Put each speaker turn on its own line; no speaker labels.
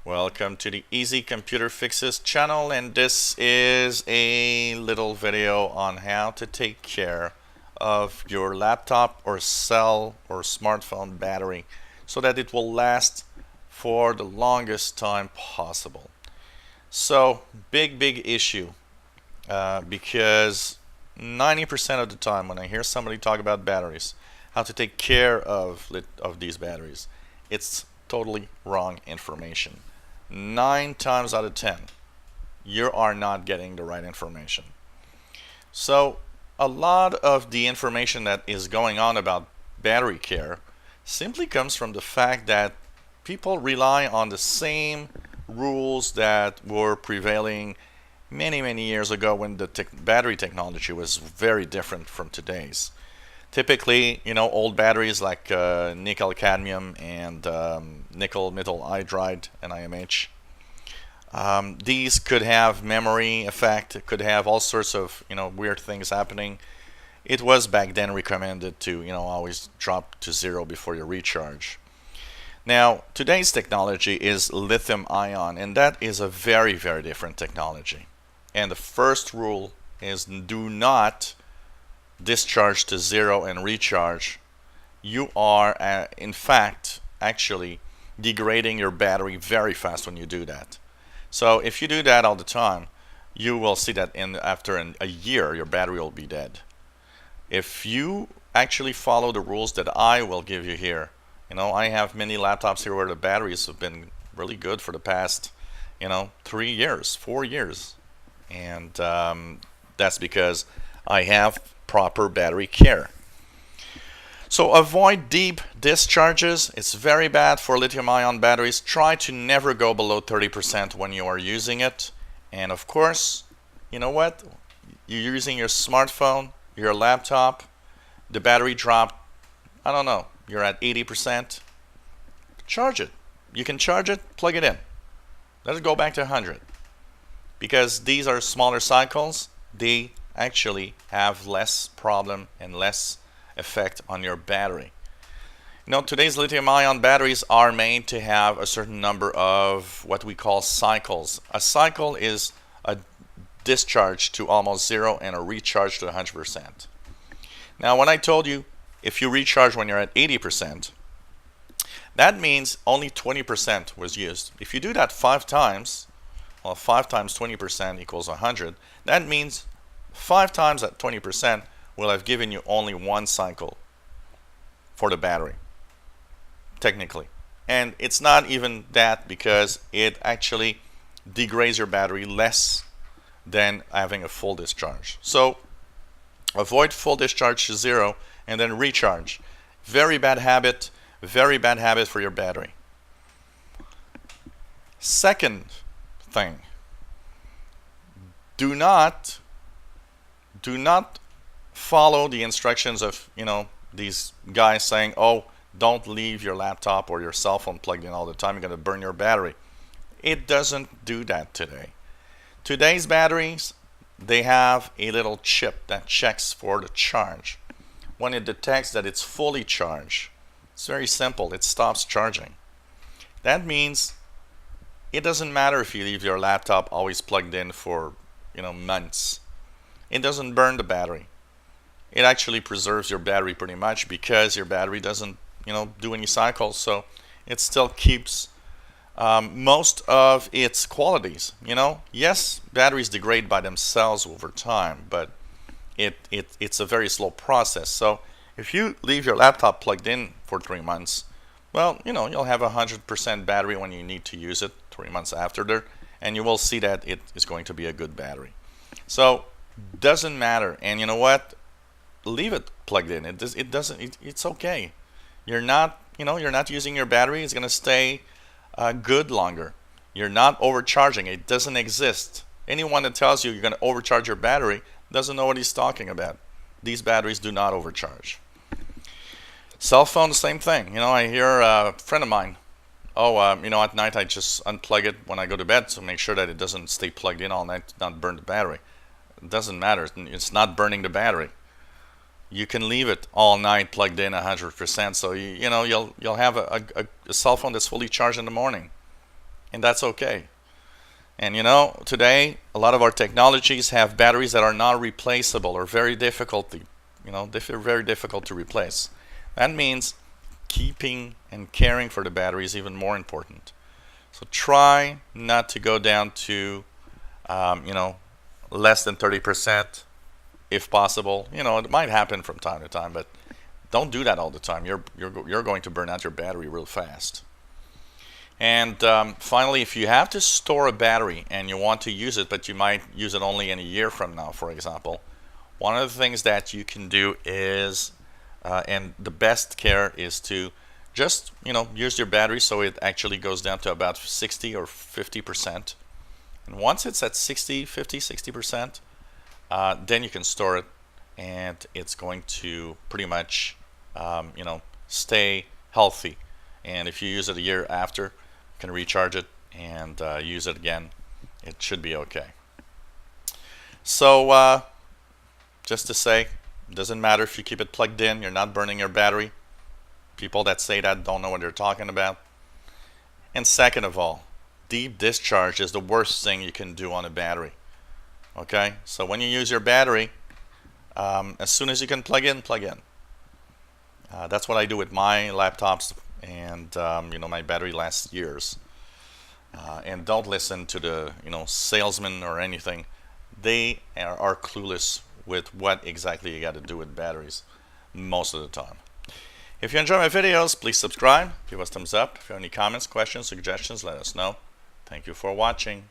Welcome to the Easy Computer Fixes channel, and this is a little video on how to take care of your laptop or cell or smartphone battery so that it will last for the longest time possible. So, big issue because 90% of the time when I hear somebody talk about batteries, how to take care of these batteries, it's totally wrong information. 9 times out of 10, you are not getting the right information. So, a lot of the information that is going on about battery care simply comes from the fact that people rely on the same rules that were prevailing many years ago when the battery technology was very different from today's. Typically, old batteries like nickel cadmium and nickel metal hydride, NiMH. These could have memory effect, could have all sorts of weird things happening. It was back then recommended to always drop to zero before you recharge. Now, today's technology is lithium ion, and that is a very different technology. And the first rule is do not discharge to zero and recharge. You are in fact actually degrading your battery very fast when you do that. So if you do that all the time, you will see that after a year your battery will be dead. If you actually follow the rules that I will give you here, I have many laptops here where the batteries have been really good for the past 3 years, 4 years, and that's because I have proper battery care. So avoid deep discharges. It's very bad for lithium-ion batteries. Try to never go below 30% when you are using it. And of course, you know what? You're using your smartphone, your laptop, the battery dropped, I don't know, you're at 80%. Charge it. You can charge it, plug it in. Let it go back to 100. Because these are smaller cycles, they actually have less problem and less effect on your battery. Today's lithium-ion batteries are made to have a certain number of what we call cycles. A cycle is a discharge to almost zero and a recharge to 100%. Now, when I told you if you recharge when you're at 80%, that means only 20% was used. If you do that 5 times, well, 5 times 20% equals 100. That means 5 times at 20% will have given you only 1 cycle for the battery, technically. And it's not even that because it actually degrades your battery less than having a full discharge. So avoid full discharge to zero and then recharge. Very bad habit for your battery. Second thing, do not follow the instructions of these guys saying, oh, don't leave your laptop or your cell phone plugged in all the time, you're going to burn your battery. It doesn't do that today. Today's batteries, they have a little chip that checks for the charge. When it detects that it's fully charged, it's very simple, it stops charging. That means it doesn't matter if you leave your laptop always plugged in for months. It doesn't burn the battery. It actually preserves your battery pretty much because your battery doesn't do any cycles, so it still keeps most of its qualities. Yes, batteries degrade by themselves over time, but it's a very slow process. So if you leave your laptop plugged in for 3 months, well, you'll have 100% battery when you need to use it 3 months after there, and you will see that it is going to be a good battery. So doesn't matter, and you know what? Leave it plugged in. It's okay. You're not using your battery. It's going to stay good longer. You're not overcharging. It doesn't exist. Anyone that tells you you're going to overcharge your battery doesn't know what he's talking about. These batteries do not overcharge. Cell phone, the same thing. I hear a friend of mine, at night I just unplug it when I go to bed to make sure that it doesn't stay plugged in all night, not burn the battery. It doesn't matter. It's not burning the battery. You can leave it all night plugged in 100%, so you'll have a cell phone that's fully charged in the morning. and that's okay. And you know, today a lot of our technologies have batteries that are not replaceable or very difficult to, very difficult to replace. That means keeping and caring for the battery is even more important. So try not to go down to, less than 30% if possible. You know, it might happen from time to time, but don't do that all the time. You're going to burn out your battery real fast. And finally, if you have to store a battery and you want to use it, but you might use it only in a year from now, for example, one of the things that you can do is, and the best care is to just, use your battery so it actually goes down to about 60 or 50%. And once it's at 60, 50, 60%, then you can store it, and it's going to pretty much, stay healthy. And if you use it a year after, you can recharge it and use it again. It should be okay. So just to say, it doesn't matter if you keep it plugged in, you're not burning your battery. People that say that don't know what they're talking about. And second of all, deep discharge is the worst thing you can do on a battery. Okay, so when you use your battery, as soon as you can plug in, plug in. That's what I do with my laptops, and my battery lasts years. And don't listen to the salesman or anything. They are clueless with what exactly you got to do with batteries most of the time. If you enjoy my videos, please subscribe, give us a thumbs up. If you have any comments, questions, suggestions, let us know. Thank you for watching.